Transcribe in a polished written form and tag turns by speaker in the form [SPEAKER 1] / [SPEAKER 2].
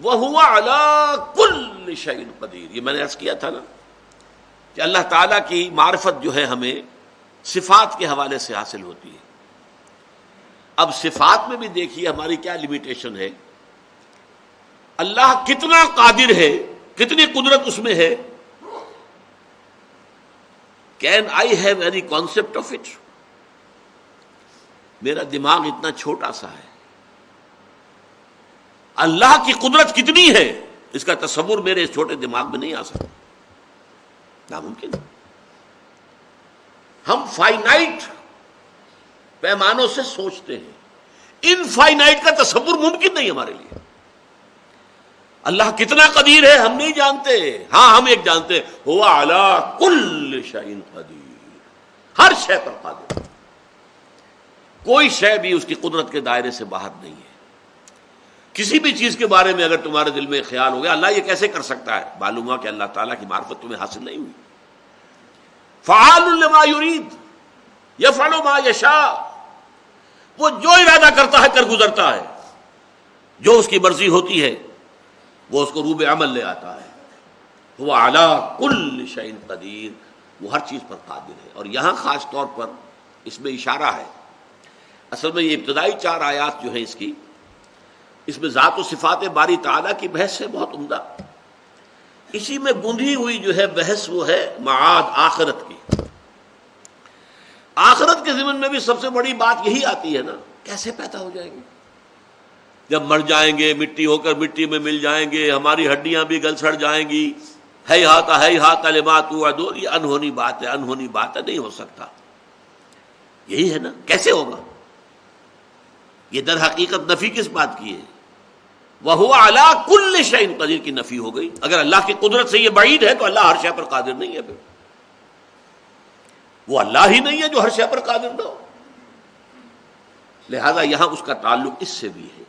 [SPEAKER 1] وَهُوَ عَلَى كُلِّ شَيْءٍ قَدِيرٌ، یہ میں نے عرض کیا تھا نا کہ اللہ تعالیٰ کی معرفت جو ہے ہمیں صفات کے حوالے سے حاصل ہوتی ہے۔ اب صفات میں بھی دیکھیے ہماری کیا لمیٹیشن ہے، اللہ کتنا قادر ہے، کتنی قدرت اس میں ہے۔ Can I have any concept of it؟ میرا دماغ اتنا چھوٹا سا ہے، اللہ کی قدرت کتنی ہے اس کا تصور میرے اس چھوٹے دماغ میں نہیں آ سکتا، ناممکن۔ ہم فائنائٹ پیمانوں سے سوچتے ہیں، انفائنائٹ کا تصور ممکن نہیں ہمارے لیے۔ اللہ کتنا قدیر ہے ہم نہیں جانتے، ہاں ہم ایک جانتے ہیں، هو علی کل شیء قدیر، ہر شے پر قادر، کوئی شے بھی اس کی قدرت کے دائرے سے باہر نہیں ہے۔ کسی بھی چیز کے بارے میں اگر تمہارے دل میں خیال ہو گیا اللہ یہ کیسے کر سکتا ہے، معلوم ہوا کہ اللہ تعالیٰ کی معرفت تمہیں حاصل نہیں ہوئی۔ فعال لما یرید یفعل ما یشاء، وہ جو ارادہ کرتا ہے کر گزرتا ہے، جو اس کی مرضی ہوتی ہے وہ اس کو روب عمل لے آتا ہے۔ وہ علی کل شیء قدیر، وہ ہر چیز پر قادر ہے۔ اور یہاں خاص طور پر اس میں اشارہ ہے، اصل میں یہ ابتدائی 4 آیات جو ہیں اس میں ذات و صفات باری تعالیٰ کی بحث ہے بہت عمدہ، اسی میں گندھی ہوئی جو ہے بحث وہ ہے معاد آخرت کی۔ آخرت کے ضمن میں بھی سب سے بڑی بات یہی آتی ہے نا، کیسے پیدا ہو جائیں گے، جب مر جائیں گے مٹی ہو کر مٹی میں مل جائیں گے، ہماری ہڈیاں بھی گل سڑ جائیں گی، ہیہات لما توعدون، یہ انہونی بات ہے، انہونی بات ہے، نہیں ہو سکتا۔ یہی ہے نا، کیسے ہوگا؟ یہ در حقیقت نفی کس بات کی ہے؟ وَهُوَ عَلَى كُلِّ شَيْءٍ قدیر کی نفی ہو گئی۔ اگر اللہ کی قدرت سے یہ بعید ہے تو اللہ ہر شے پر قادر نہیں ہے، پھر وہ اللہ ہی نہیں ہے جو ہر شے پر قادر نہ ہو۔ لہذا یہاں اس کا تعلق اس سے بھی ہے۔